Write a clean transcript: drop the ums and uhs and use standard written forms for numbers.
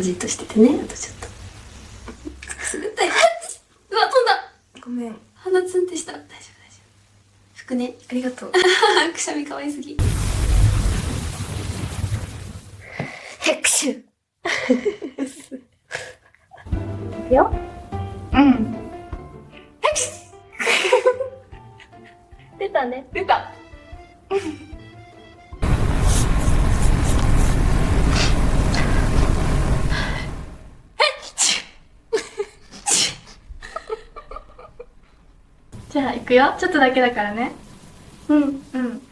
ほじっとしててね。あとちょっとくすぐったい。うわ、飛んだ。ごめん。鼻ツンってした。大丈夫大丈夫。拭くね。ありがとう。くしゃみかわいすぎ。拍手。いくよ。うん。出たね。出た。じゃあ行くよ。ちょっとだけだからね。うん。うん。